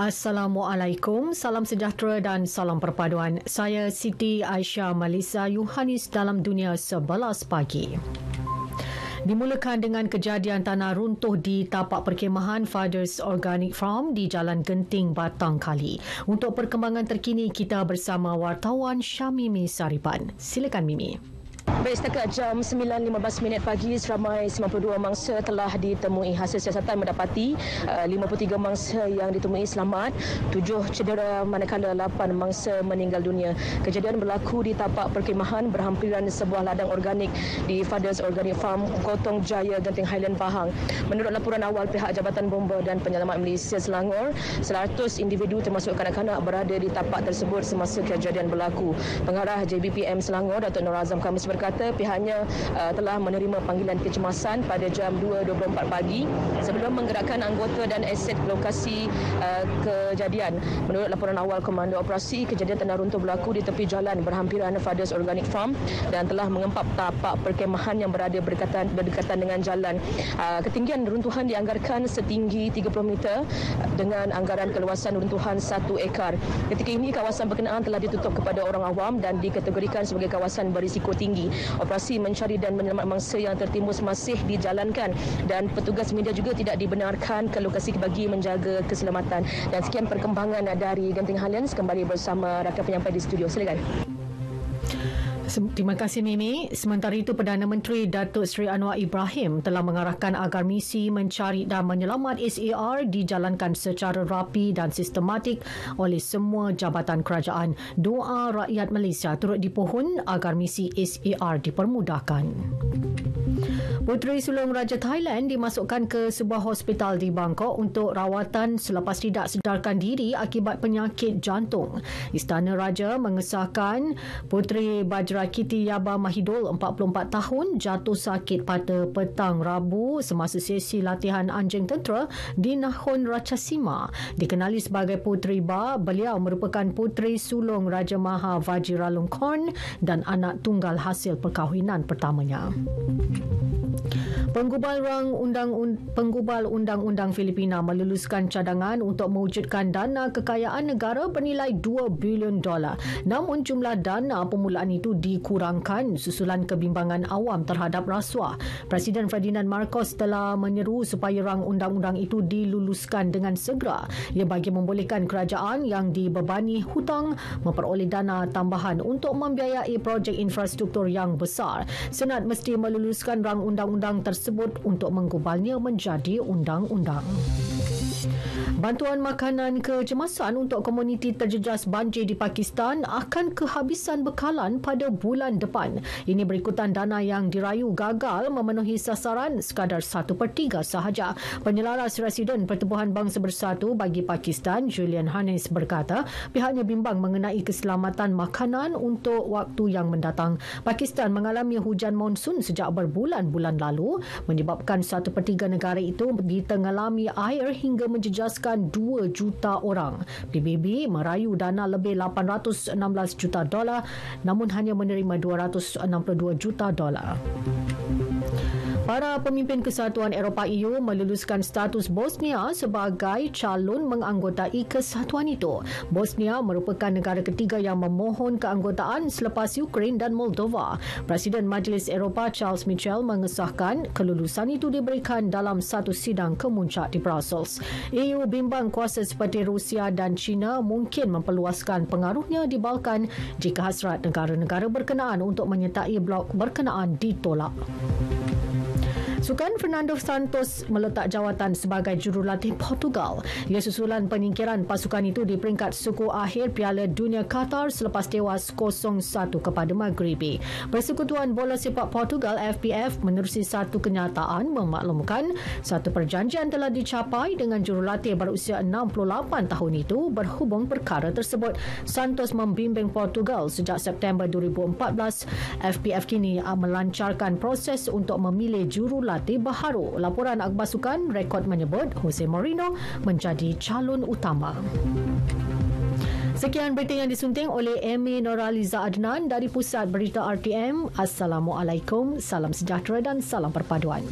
Assalamualaikum, salam sejahtera dan salam perpaduan. Saya Siti Aisyah Malisa Yohanis dalam Dunia 11 Pagi. Dimulakan dengan kejadian tanah runtuh di tapak perkhemahan Fathers Organic Farm di Jalan Genting, Batang Kali. Untuk perkembangan terkini, kita bersama wartawan Syamimi Saripan. Silakan Mimi. Baik, setakat jam 9.15 pagi, seramai 92 mangsa telah ditemui. Hasil siasatan mendapati 53 mangsa yang ditemui selamat, 7 cedera manakala 8 mangsa meninggal dunia. Kejadian berlaku di tapak perkhemahan berhampiran sebuah ladang organik di Fathers Organic Farm, Kotong Jaya, Genting Highland, Pahang. Menurut laporan awal pihak Jabatan Bomba dan Penyelamat Malaysia Selangor, 100 individu termasuk kanak-kanak berada di tapak tersebut semasa kejadian berlaku. Pengarah JBPM Selangor, Datuk Nur Azam Khamis berkata pihaknya telah menerima panggilan kecemasan pada jam 2.24 pagi sebelum menggerakkan anggota dan aset ke lokasi kejadian. Menurut laporan awal Komando Operasi, kejadian tanah runtuh berlaku di tepi jalan berhampiran Fathers Organic Farm dan telah mengempap tapak perkhemahan yang berada berdekatan dengan jalan. Ketinggian runtuhan dianggarkan setinggi 30 meter dengan anggaran keluasan runtuhan 1 ekar. Ketika ini, kawasan berkenaan telah ditutup kepada orang awam dan dikategorikan sebagai kawasan berisiko tinggi. Operasi mencari dan menyelamat mangsa yang tertimbun masih dijalankan dan petugas media juga tidak dibenarkan ke lokasi bagi menjaga keselamatan. Dan sekian perkembangan dari Genting Highlands, kembali bersama rakan penyampai di studio. Silakan. Terima kasih Mimi. Sementara itu, Perdana Menteri Datuk Seri Anwar Ibrahim telah mengarahkan agar misi mencari dan menyelamat SAR dijalankan secara rapi dan sistematik oleh semua jabatan kerajaan. Doa rakyat Malaysia turut dipohon agar misi SAR dipermudahkan. Puteri sulung Raja Thailand dimasukkan ke sebuah hospital di Bangkok untuk rawatan selepas tidak sedarkan diri akibat penyakit jantung. Istana Raja mengesahkan Puteri Bajrakiti Yaba Mahidul, 44 tahun, jatuh sakit pada petang Rabu semasa sesi latihan anjing tentera di Nahon Ratchasima. Dikenali sebagai Puteri Ba, beliau merupakan puteri sulung Raja Maha Vajiralongkorn dan anak tunggal hasil perkahwinan pertamanya. Penggubal Undang-Undang Filipina meluluskan cadangan untuk mewujudkan dana kekayaan negara bernilai $2 bilion. Namun jumlah dana permulaan itu dikurangkan susulan kebimbangan awam terhadap rasuah. Presiden Ferdinand Marcos telah menyeru supaya rang undang-undang itu diluluskan dengan segera. Ia bagi membolehkan kerajaan yang dibebani hutang memperoleh dana tambahan untuk membiayai projek infrastruktur yang besar. Senat mesti meluluskan rang undang-undang tersebut untuk menggubalnya menjadi undang-undang. Bantuan makanan kecemasan untuk komuniti terjejas banjir di Pakistan akan kehabisan bekalan pada bulan depan. Ini berikutan dana yang dirayu gagal memenuhi sasaran sekadar 1/3 sahaja. Penyelaras Residen Pertubuhan Bangsa Bersatu bagi Pakistan, Julian Hannes, berkata pihaknya bimbang mengenai keselamatan makanan untuk waktu yang mendatang. Pakistan mengalami hujan monsun sejak berbulan-bulan lalu, menyebabkan 1/3 negara itu ditenggelami air hingga menjejaskan 2 juta orang. PBB merayu dana lebih $816 juta, namun hanya menerima $262 juta. Para pemimpin Kesatuan Eropah EU meluluskan status Bosnia sebagai calon menganggotai kesatuan itu. Bosnia merupakan negara ketiga yang memohon keanggotaan selepas Ukraine dan Moldova. Presiden Majlis Eropah Charles Michel mengesahkan kelulusan itu diberikan dalam satu sidang kemuncak di Brussels. EU bimbang kuasa seperti Rusia dan China mungkin memperluaskan pengaruhnya di Balkan jika hasrat negara-negara berkenaan untuk menyertai blok berkenaan ditolak. Sukan Fernando Santos meletak jawatan sebagai jurulatih Portugal. Ia susulan penyingkiran pasukan itu di peringkat suku akhir Piala Dunia Qatar selepas tewas 0-1 kepada Maghribi. Persekutuan Bola Sepak Portugal FPF menerusi satu kenyataan memaklumkan satu perjanjian telah dicapai dengan jurulatih berusia 68 tahun itu berhubung perkara tersebut. Santos membimbing Portugal sejak September 2014. FPF kini melancarkan proses untuk memilih jurulatih baharu. Laporan Akhbar Sukan rekod menyebut Jose Mourinho menjadi calon utama. Sekian berita yang disunting oleh Amy Noraliza Adnan dari Pusat Berita RTM. Assalamualaikum, salam sejahtera dan salam perpaduan.